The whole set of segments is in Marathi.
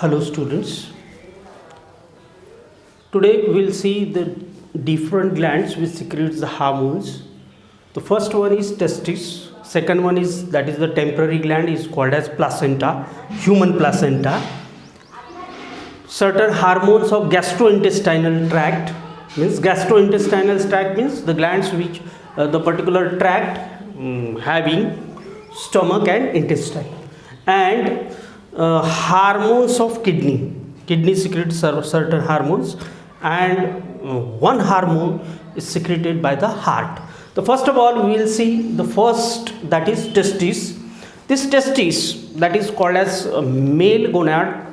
Hello students. Today we will see the different glands which secretes the hormones. The first one is testis. Second one is the temporary gland is called as placenta, human placenta. Certain hormones of gastrointestinal tract means the glands which the particular tract having stomach and intestine, and hormones of kidney secretes certain hormones, and one hormone is secreted by the heart. The first of all we will see the first, that is testis. This testis, that is called as male gonad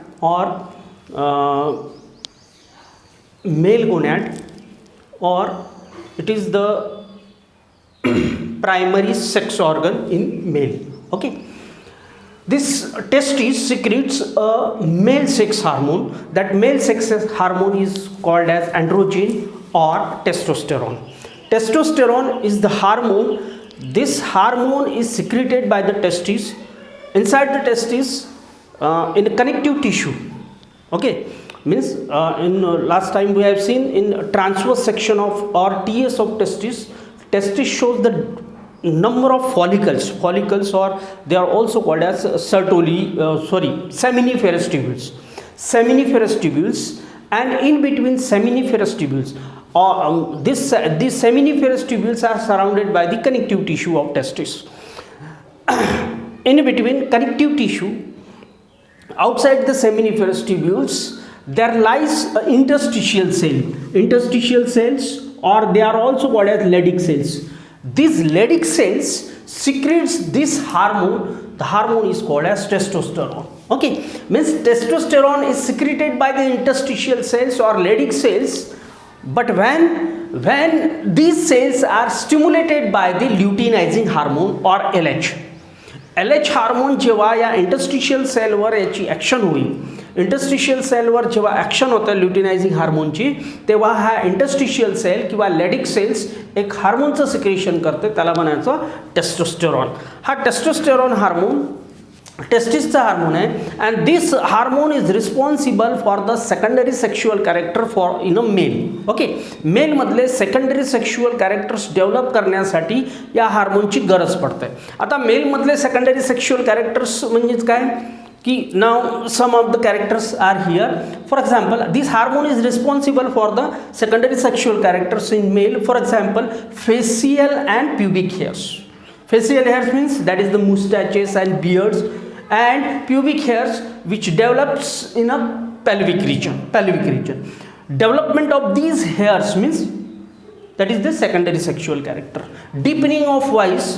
or it is the primary sex organ in male. Okay, this testis secretes a male sex hormone. That male sex hormone is called as androgen or testosterone. Testosterone is the hormone. This hormone is secreted by the testis. Inside the testis, in the connective tissue. Okay, means in last time we have seen in transverse section of or TS of testis shows the number of follicles, or they are also called as seminiferous tubules, and in between seminiferous tubules, these seminiferous tubules are surrounded by the connective tissue of testis. In between connective tissue, outside the seminiferous tubules, there lies interstitial cells, or they are also called as Leydig cells. These Leydig cells secretes this hormone. The hormone is called as testosterone. Okay, means testosterone is secreted by the interstitial cells or Leydig cells, but when these cells are stimulated by the luteinizing hormone or LH hormone जेव्हा या इंटरस्टिशियल सेलवर याची ॲक्शन होईल, इंटरस्टिशियल सेलवर जेव्हा ॲक्शन होतं ल्युटिनायझिंग हार्मोनची, तेव्हा हा इंटरस्टिशियल सेल किंवा लेडिक सेल्स एक हार्मोनचं सिक्रेशन करते, त्याला म्हणायचं टेस्टोस्टेरॉन. हा टेस्टोस्टेरॉन हार्मोन टेस्टिसचा हार्मोन आहे, and this hormone is responsible for the secondary sexual character for in a male. Okay, मेलमधले सेकंडरी सेक्शुअल कॅरेक्टर्स डेव्हलप करण्यासाठी या हार्मोनची गरज पडते. आता मेलमधले सेकंडरी सेक्शुअल कॅरेक्टर्स म्हणजेच काय की नाव some of the characters are here. For example, this hormone is responsible for the secondary sexual characters in male. For example, facial and pubic hairs. Facial hairs means that is the mustaches and beards, and pubic hairs which develops in a pelvic region. Development of these hairs means that is the secondary sexual character. Deepening of voice,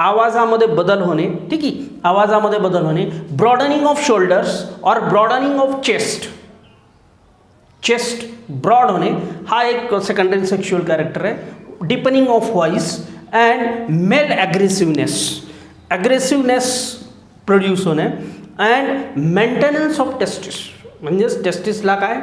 आवाजामध्ये बदल होणे, ठीक आहे, आवाजामध्ये बदल होणे. ब्रॉडनिंग ऑफ शोल्डर्स और ब्रॉडनिंग ऑफ चेस्ट ब्रॉड होणे, हा एक सेकंडरी सेक्शुअल कॅरेक्टर आहे. Deepening of voice and male aggressiveness produce होणे, and maintenance of testis, म्हणजेच टेस्टिसला काय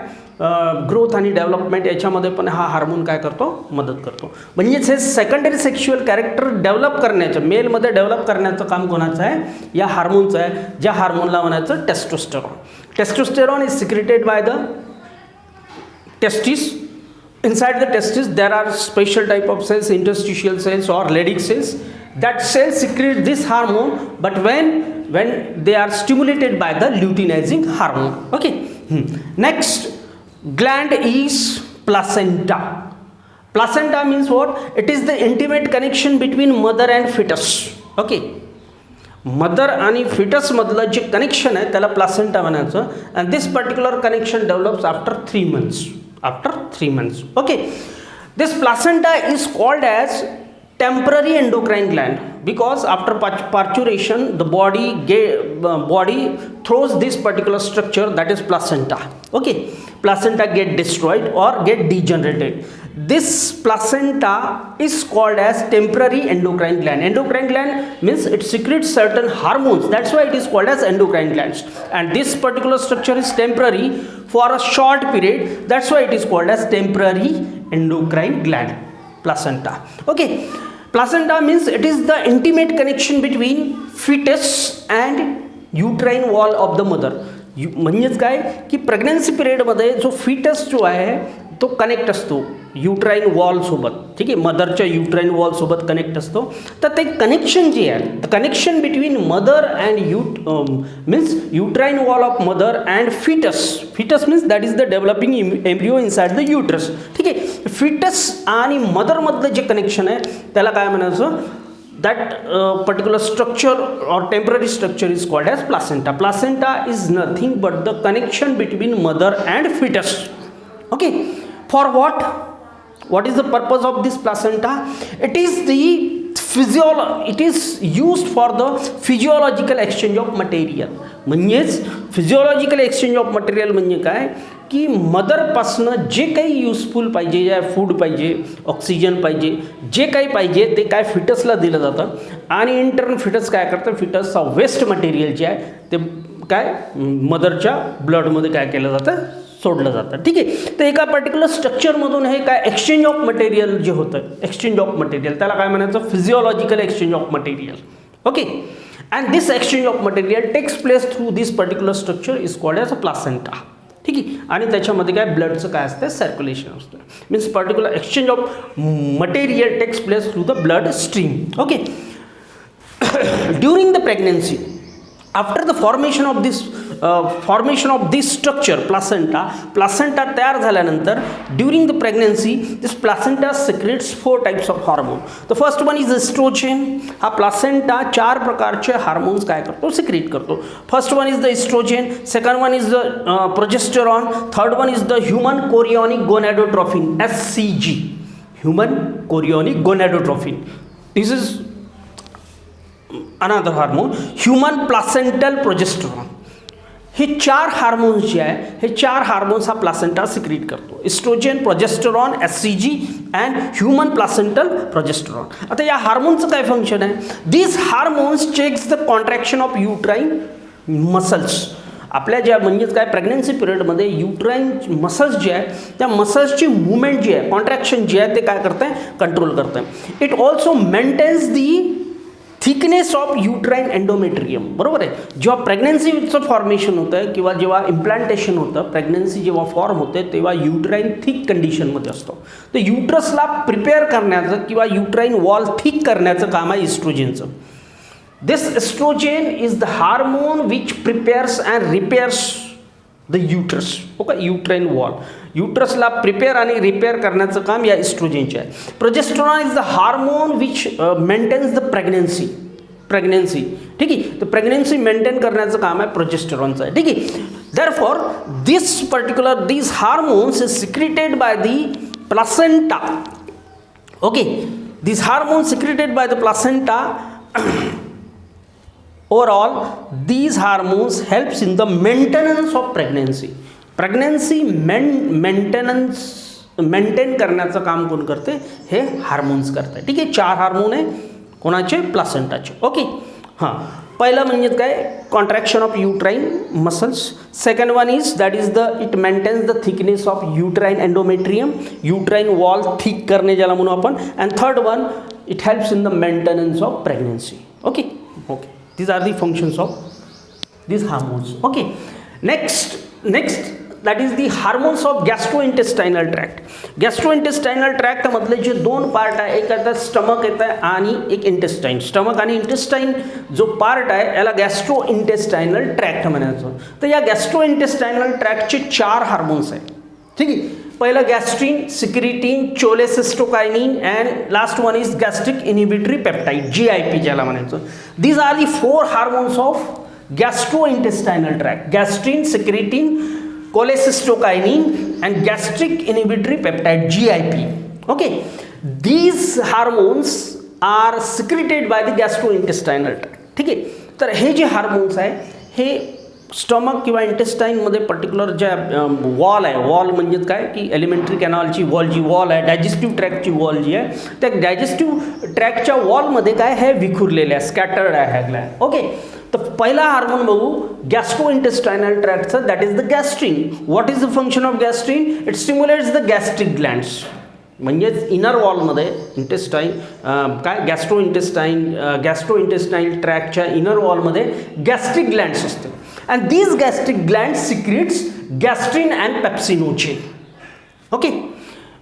ग्रोथ आणि डेव्हलपमेंट याच्यामध्ये पण हा हार्मोन काय करतो, मदत करतो. म्हणजेच हे सेकंडरी सेक्शुअल कॅरेक्टर डेव्हलप करण्याचं, मेलमध्ये डेव्हलप करण्याचं काम कोणाचं आहे, या हार्मोनचं आहे, ज्या हार्मोनला म्हणायचं testosterone. Testosterone is secreted by the testis. Inside the testis there are special type of cells, interstitial cells or Leydig cells. That cells secrete this hormone, but when they are stimulated by the luteinizing hormone. Okay. Next gland is placenta. Placenta means what? It is the intimate connection between mother and fetus. Okay. Mother आणि फिटस मधलं जे कनेक्शन आहे त्याला प्लासेंटा म्हणायचं, and this particular connection develops after 3 months. Okay, this placenta is called as temporary endocrine gland because after parturition the body throws this particular structure, that is placenta. Okay, placenta get destroyed or get degenerated. This placenta is called as temporary endocrine gland. Endocrine gland means it secretes certain hormones, that's why it is called as endocrine glands, and this particular structure is temporary for a short period, that's why it is called as temporary endocrine gland, placenta. Okay, placenta means it is the intimate connection between fetus and uterine wall of the mother. म्हणजेच काय की प्रेग्नन्सी पिरियडमध्ये जो फिटस जो आहे तो कनेक्ट असतो युट्राईन वॉलसोबत, ठीक आहे, मदरच्या युट्राईन वॉलसोबत कनेक्ट असतो. तर ते कनेक्शन जे आहे, the connection between mother and means uterine wall of mother and foetus means that is the developing embryo inside the uterus. ठीक आहे, फिटस आणि मदरमधलं जे कनेक्शन आहे त्याला काय म्हणायचं, that particular structure or temporary structure is called as placenta. Placenta is nothing but the connection between mother and fetus. Okay, for what is the purpose of this placenta? It is used for the physiological exchange of material. म्हणजेच फिजिओलॉजिकल एक्सचेंज ऑफ मटेरियल म्हणजे काय की मदरपासनं जे काही युजफुल पाहिजे, या फूड पाहिजे, ऑक्सिजन पाहिजे, जे काही पाहिजे ते काय फिटसला दिलं जातं आणि इंटर्न फिटस काय करतं, फिटसचा वेस्ट मटेरियल जे आहे ते काय मदरच्या ब्लडमध्ये काय केलं जातं, सोडलं जातं. ठीक आहे, तर एका पर्टिक्युलर स्ट्रक्चरमधून हे काय एक्सचेंज ऑफ मटेरियल जे होतं, एक्सचेंज ऑफ मटेरियल त्याला काय म्हणायचं, physiological exchange of material. Okay, and this exchange of material takes place through this particular structure is called as a placenta. ठीक आहे, आणि त्याच्यामध्ये काय ब्लडचं काय असतं, सर्क्युलेशन असतं. Means particular exchange of material takes place through the blood stream. Okay, during the pregnancy, after the formation of this structure placenta तयार झाल्यानंतर during the pregnancy this placenta secretes 4 types of hormone. The first one is oestrogen. हा प्लासेंटा 4 प्रकारचे हार्मोन्स काय करतो, सिक्रेट करतो. First one is the oestrogen, second one is the progesterone, third one is the human chorionic gonadotrophin, HCG, human chorionic gonadotrophin. This is another hormone, human placental progesterone. हे 4 हार्मोन्स जे आहे, हे 4 हार्मोन्स हा प्लासेंटा सिक्रेट करतो. Oestrogen, progesterone, HCG and human placental progesterone. आता या हार्मोनचं काय फंक्शन आहे, this hormones checks the contraction of uterine muscles. आपल्या ज्या म्हणजेच काय प्रेग्नन्सी पिरियडमध्ये युट्राईन मसल्स जे आहे त्या मसल्सची मुवमेंट जी आहे, कॉन्ट्रॅक्शन जे आहे ते काय करतं आहे, कंट्रोल करतं आहे. It also maintains the thickness of uterine endometrium. बरोबर आहे, जेव्हा प्रेग्नन्सीचं फॉर्मेशन होतं आहे किंवा जेव्हा इम्प्लांटेशन होतं, प्रेग्नन्सी जेव्हा फॉर्म होते तेव्हा युट्राईन थिक कंडिशनमध्ये असतो. तर युट्रसला प्रिपेअर करण्याचं किंवा युट्राईन वॉल थिक करण्याचं काम आहे इस्ट्रोजनचं. This oestrogen is the hormone which prepares and repairs the uterus. Okay, uterine wall, युट्रसला प्रिपेअर आणि रिपेअर करण्याचं काम या इस्ट्रोजनचे आहे. Progesterone is the hormone which maintains the pregnancy. ठीक आहे, तर प्रेग्नन्सी मेंटेन करण्याचं काम आहे प्रोजेस्टेरॉनचं आहे. ठीक आहे, therefore these hormones is secreted by the placenta. Okay, these hormones secreted by the placenta overall these hormones helps in the maintenance of pregnancy. Pregnancy maintain करण्याचं काम कोण करते, हे हार्मोन्स करते. ठीक आहे, 4 हार्मोन आहे कोणाचे, प्लासेंटाचे. ओके, हां, पहिलं म्हणजे काय, contraction of uterine muscles. Second one is that is the it maintains the thickness of uterine endometrium, uterine wall thick करणे ज्याला म्हणू आपण. And third one it helps in the maintenance of pregnancy. Okay, these are the functions of these hormones. Okay, next that is the hormones of gastrointestinal tract. Gastrointestinal tract मधले जे 2 पार्ट आहे, एक आता स्टमक येत आहे आणि एक इंटेस्टाईन. स्टमक आणि इंटेस्टाईन जो पार्ट आहे याला गॅस्ट्रोइंटेस्टायनल ट्रॅक्ट म्हणायचं. तर या गॅस्ट्रोइंटेस्टायनल ट्रॅक्टचे 4 हार्मोन्स आहेत. ठीक आहे, पहिलं gastrin, secretin, cholecystokinin and last one is gastric inhibitory peptide, GIP ज्याला म्हणायचं. These are the 4 hormones of gastrointestinal tract. Gastrin, secretin, cholecystokinin and gastric inhibitory peptide, GIP. Okay, these hormones are secreted by the gastrointestinal tract. ठीक आहे, तर हे जे हार्मोन्स आहे हे स्टमक किंवा इंटेस्टाईनमध्ये पर्टिक्युलर ज्या वॉल आहे, वॉल म्हणजे काय की एलिमेंटरी कॅनॉलची वॉल, जी वॉल आहे, डायजेस्टिव्ह ट्रॅक्टची वॉल जी आहे, त्या डायजेस्टिव्ह ट्रॅक्टच्या वॉलमध्ये काय हे विखुरलेलं आहे, स्कॅटर्ड आहे. ओके, तर पहिला हार्मोन बघू गॅस्ट्रोइंटेस्टायनल ट्रॅक्टचं, that is the gastrin. What is the function of gastrin? It stimulates the gastric glands. म्हणजेच इनर वॉलमध्ये इंटेस्टाईन काय गॅस्ट्रो इंटेस्टाईन ट्रॅकच्या इनर वॉलमध्ये गॅस्ट्रिक ग्लँड्स असते and these gastric gland secretes gastrin and pepsinogen. Okay,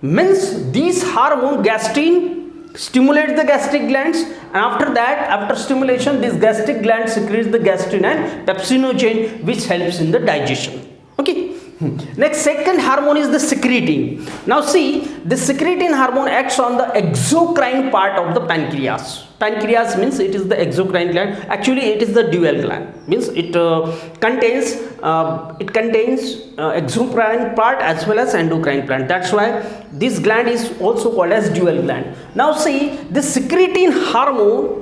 means these hormone gastrin stimulates the gastric glands and after stimulation this gastric gland secretes the gastrin and pepsinogen which helps in the digestion. Okay, next second hormone is the secretin. Now see, the secretin hormone acts on the exocrine part of the pancreas. Pancreas means it is the exocrine gland. Actually it is the dual gland, means it contains exocrine part as well as endocrine plant. That's why this gland is also called as dual gland. Now see, the secretin hormone,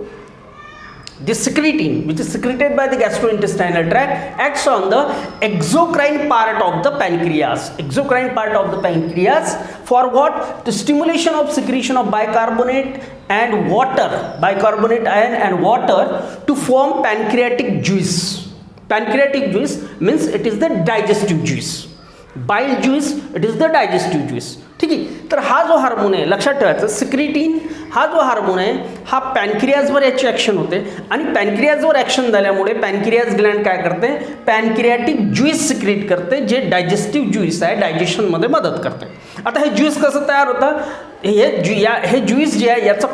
the secretin which is secreted by the gastrointestinal tract acts on the exocrine part of the pancreas. Exocrine part of the pancreas for what? The stimulation of secretion of bicarbonate and water, bicarbonate ion and water to form pancreatic juice. Pancreatic juice means it is the digestive juice. Bile juice, it is the digestive juice. ठीक आहे, तर हा जो हार्मोन आहे लक्षात ठेवायचं, सिक्रेटिन हा जो हार्मोन आहे हा पॅनक्रियाजवर याची ॲक्शन होते आणि पॅनक्रियाजवर ॲक्शन झाल्यामुळे पॅनक्रियाज ग्लँड काय करते, पॅनक्रियाटिक ज्यूस सिक्रेट करते जे डायजेस्टिव्ह ज्यूस आहे डायजेशनमध्ये मदत करते. आता हे ज्यूस कसं तयार होतं, हे ज्यूस जे आहे याचं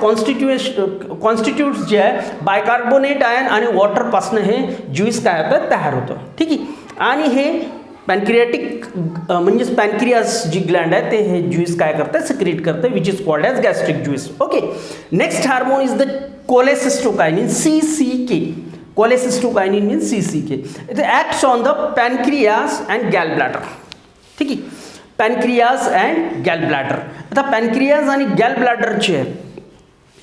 कॉन्स्टिट्यूट्स जे आहे बायकार्बोनेट आयन आणि वॉटरपासनं हे ज्यूस काय होतं तयार होतं. ठीक आहे, आणि हे पॅनक्रियाटिक म्हणजेच पॅनक्रियास जी ग्लँड आहे ते हे ज्यूस काय करते, सिक्रेट करते which is called as gastric juice. Okay, next hormone is the cholecystokinin CCK. Cholecystokinin means CCK. It acts on the pancreas and gall bladder. ठीक आहे, पॅनक्रियास अँड गॅल ब्लॅडर. आता पॅनक्रियास आणि गॅल ब्लॅडरचे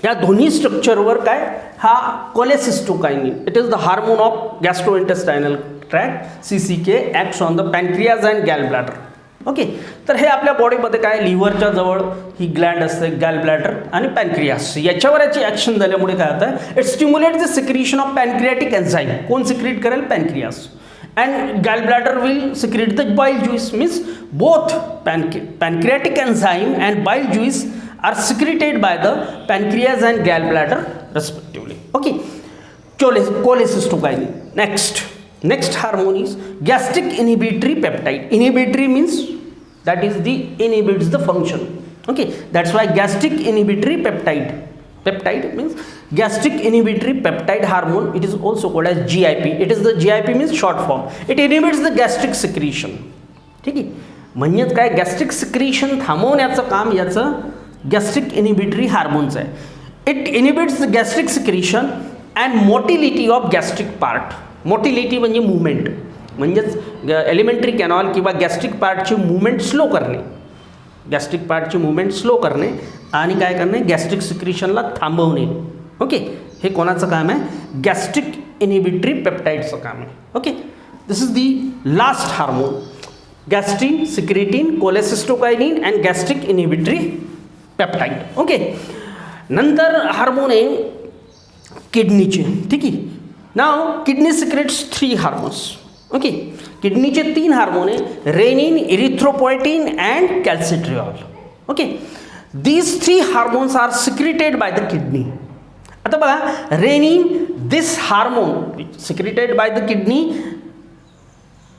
या दोन्ही स्ट्रक्चरवर काय हा cholecystokinin, it is the hormone of gastrointestinal tract CCK acts on the pancreas and gall bladder. Okay, तर हे आपल्या बॉडीमध्ये काय लिव्हरच्या जवळ ही ग्लँड असते गॅल ब्लॅडर आणि पॅनक्रियास, याच्यावर याची ॲक्शन झाल्यामुळे काय होतं, it stimulate the secretion of pancreatic enzyme. कोण सिक्रेट करेल, pancreas. And gall bladder will secret the bile juice. Means both pancreatic enzyme and bile juice are secreted by the pancreas and gallbladder respectively. Okay, cholecystokinin. Next hormone is gastric inhibitory peptide. Inhibitory means that is the inhibits the function. Okay, that's why gastric inhibitory peptide means gastric inhibitory peptide hormone. It is also called as GIP. It is the GIP means short form. It inhibits the gastric secretion. ठीक आहे, म्हणजेच काय गॅस्ट्रिक सिक्रिशन थांबवण्याचं काम याचं गॅस्ट्रिक इनिबिटरी हार्मोनचं आहे. It inhibits the gastric secretion and motility of gastric part. Motility म्हणजे मुवमेंट, म्हणजेच एलिमेंटरी कॅनॉल किंवा गॅस्ट्रिक पार्टची मुवमेंट स्लो करणे, गॅस्ट्रिक पार्टची मुवमेंट स्लो करणे आणि काय करणे, गॅस्ट्रिक सिक्रिशनला थांबवणे. ओके, हे कोणाचं काम आहे, गॅस्ट्रिक इनिबिटरी पेप्टाईडचं काम आहे. Okay, this is the last hormone, gastrin, secretin, cholecystokinin and gastric inhibitory peptide. Okay, नंतर हार्मोन आहे किडनीचे. ठीक आहे, नाव किडनी सिक्रेट्स 3 हार्मोन्स. ओके, किडनीचे 3 हार्मोन आहे, renin, erythropoietin and calcitriol. Okay, these 3 hormones are secreted by the kidney. आता बघा, renin, this hormone secreted by the kidney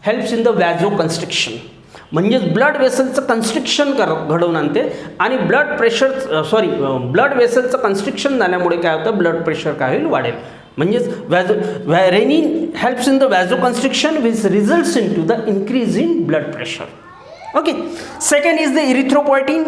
helps in the vasoconstriction, म्हणजेच ब्लड वेसलचं कन्स्ट्रिक्शन घडवून आणते आणि ब्लड वेसलचं कन्स्ट्रिक्शन झाल्यामुळे काय होतं, ब्लड प्रेशर काय होईल, वाढेल. म्हणजेच renin helps in the vasoconstriction which results in to the increase in blood pressure. Okay, second is the erythropoietin.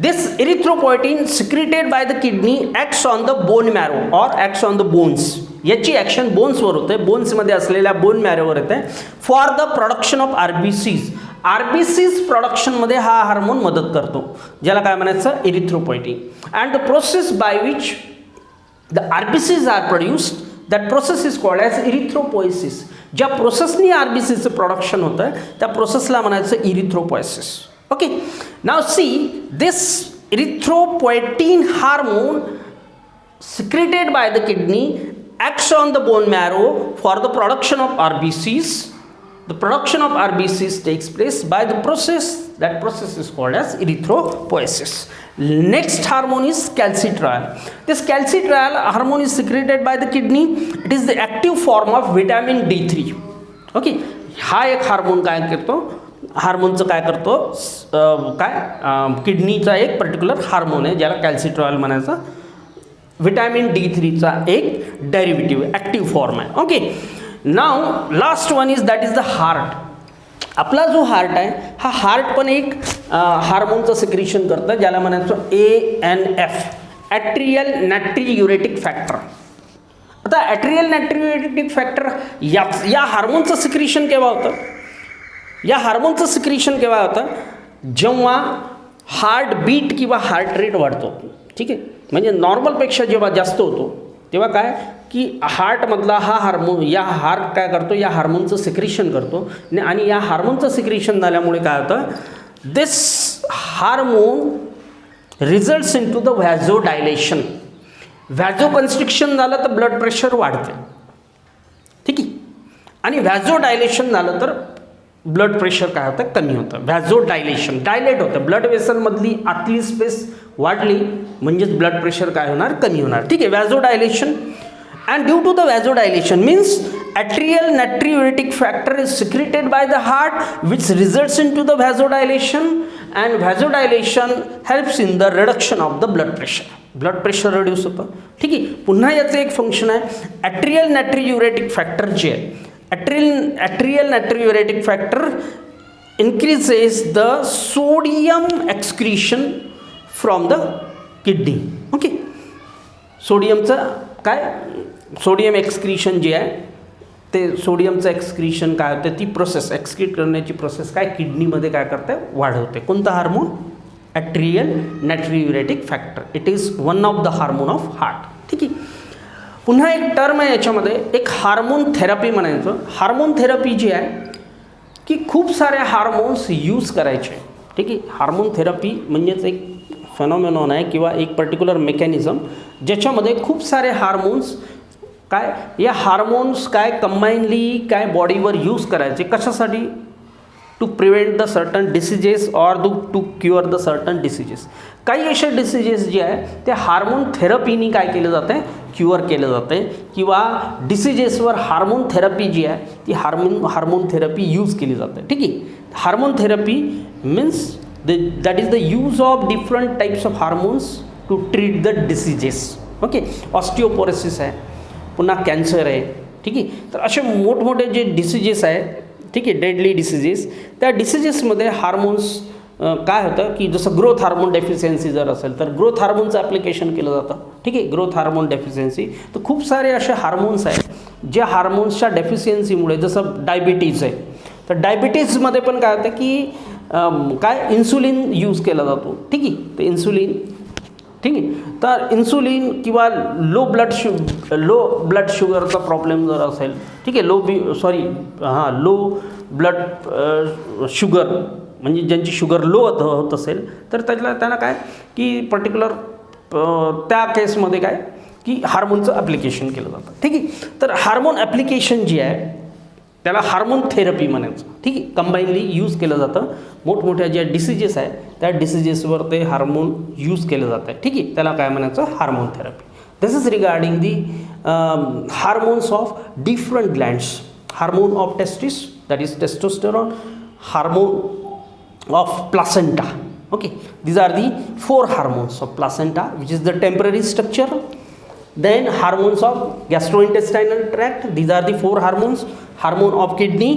This erythropoietin secreted by the kidney acts on the bone marrow or acts on the bones. याची ॲक्शन बोन्सवर होते, बोन्समध्ये असलेल्या बोन मॅरोवर येते for the production of RBCs. RBCs प्रोडक्शनमध्ये हा हार्मोन मदत करतो, ज्याला काय म्हणायचं, erythropoietin. And the process by which the RBCs are produced, that process is called as erythropoiesis. ज्या प्रोसेसनी RBCचं प्रोडक्शन होतं त्या प्रोसेसला म्हणायचं erythropoiesis. Okay, now see, this erythropoietin hormone secreted by the kidney acts on the bone marrow for the production of RBCs the production of RBCs takes place by the process, that process is called as erythropoiesis. Next hormone is calcitriol. This calcitriol hormone is secreted by the kidney. It is the active form of vitamin D3. Okay, हा एक हार्मोन काय करतो, हार्मोनचं काय करतो, किडनीचा एक पर्टिक्युलर हार्मोन आहे ज्याला कॅल्सिट्रॉल म्हणायचं, विटॅमिन D3चा एक डेरिव्हेटिव्ह ॲक्टिव्ह फॉर्म आहे. Okay, now last one is that is the heart. आपला जो हार्ट आहे हा हार्ट पण एक हार्मोनचं सिक्रेशन करतं ज्याला म्हणायचं ANF, ॲट्रियल नायट्रियुरेटिक फॅक्टर. आता ॲट्रियल नायट्रियुरेटिक फॅक्टर या हार्मोनचं सिक्रेशन केव्हा होतं, या हार्मोनचं सिक्रेशन केव्हा होतं, जेव्हा हार्ट बीट किंवा हार्ट रेट वाढतो. ठीक आहे, म्हणजे नॉर्मलपेक्षा जेव्हा जास्त होतो तेव्हा काय की हार्टमधला हा हार्मोन, या हार्ट काय करतो, या हार्मोनचं सिक्रेशन करतो आणि या हार्मोनचं सिक्रेशन झाल्यामुळे काय होतं, this hormone results in to the vasodilation. Vasoconstriction झालं तर ब्लड प्रेशर वाढते. ठीक आहे, आणि व्हॅझोडायलेशन झालं तर ब्लड प्रेशर काय होतं, कमी होतं. व्हॅझोडायलेशन, डायलेट होतं, ब्लड वेसलमधली आतली स्पेस वाढली म्हणजेच ब्लड प्रेशर काय होणार, कमी होणार. ठीक आहे, vasodilation. And due to the vasodilation means atrial natriuretic factor is secreted by the heart which results in to the vasodilation, and vasodilation helps in the reduction of the blood pressure. Blood pressure reduce होतं. ठीक आहे, पुन्हा याचं एक फंक्शन आहे, ॲट्रियल नायट्रियुरेटिक फॅक्टर जे आहे, atrial natriuretic factor increases the sodium excretion from the kidney. Okay, सोडियमचं काय, सोडियम एक्सक्रीशन जे आहे ते सोडियमचं एक्सक्रीशन काय होतं, ती प्रोसेस एक्सक्रीट करण्याची प्रोसेस काय किडनीमध्ये काय करते, वाढवते. कोणतं hormone, atrial natriuretic factor. It is one of the hormone of heart. ठीक आहे, पुन्हा एक टर्म आहे याच्यामध्ये, एक हार्मोन थेरपी म्हणायचं. हार्मोन थेरपी जी आहे की खूप सारे हार्मोन्स यूज करायचे. ठीक आहे, हार्मोन थेरपी म्हणजेच एक फेनॉमेनॉन आहे किंवा एक पर्टिक्युलर मेकॅनिझम ज्याच्यामध्ये खूप सारे हार्मोन्स काय, या हार्मोन्स काय कंबाईनली काय बॉडीवर यूज करायचे, कशासाठी, to prevent the certain diseases or to cure the certain diseases. काही असे डिसिजेस जे आहे ते हार्मोन थेरपीनी काय केलं जातं आहे, क्युअर केलं जातं आहे, किंवा डिसिजेसवर हार्मोन थेरपी जी आहे ती हार्मोन थेरपी यूज केली जाते. ठीक आहे, hormone therapy means that is the use of different types of hormones to treat the diseases. Okay, osteoporosis आहे, पुन्हा कॅन्सर आहे. ठीक आहे, तर असे मोठमोठे जे डिसिजेस आहे, ठीक आहे, डेडली डिसिजेस, त्या डिसिजेसमध्ये हार्मोन्स काय होतं की जसं ग्रोथ हार्मोन डेफिशियन्सी जर असेल तर ग्रोथ हार्मोनचं ॲप्लिकेशन केलं जातं. ठीक आहे, ग्रोथ हार्मोन डेफिशियन्सी. तर खूप सारे असे हार्मोन्स आहेत जे हार्मोन्सच्या डेफिशियन्सीमुळे, जसं डायबिटीज आहे तर डायबिटीजमध्ये पण काय होतं की काय इन्सुलिन यूज केला जातो. ठीक आहे, तर इन्सुलिन, ठीक आहे, तर इन्सुलिन किंवा लो ब्लड शुगरचा प्रॉब्लेम जर असेल, ठीक आहे, लो ब्लड शुगर म्हणजे ज्यांची शुगर लो होत असेल तर त्यांना काय की पर्टिक्युलर त्या केसमध्ये काय की हार्मोनचं ॲप्लिकेशन केलं जातं. ठीक आहे, तर हार्मोन ॲप्लिकेशन जी आहे त्याला हार्मोन थेरपी म्हणायचं. ठीक आहे, कंबाईनली यूज केलं जातं. मोठमोठ्या ज्या डिसिजेस आहेत त्या डिसिजेसवर ते हार्मोन यूज केलं जातं आहे. ठीक आहे, त्याला काय म्हणायचं, hormone therapy. This is regarding the hormones of different glands. Hormone of testis, that is testosterone. Hormone of placenta. Okay, these are the 4 hormones of placenta, which is the temporary structure. Then hormones of gastrointestinal tract, these are the 4 hormones. Hormone of kidney,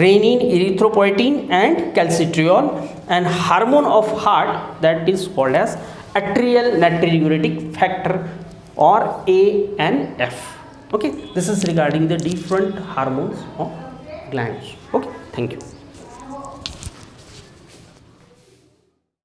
renin, erythropoietin and calcitriol. And hormone of heart, that is called as atrial natriuretic factor or ANF. Okay, this is regarding the different hormones of glands. Okay, thank you.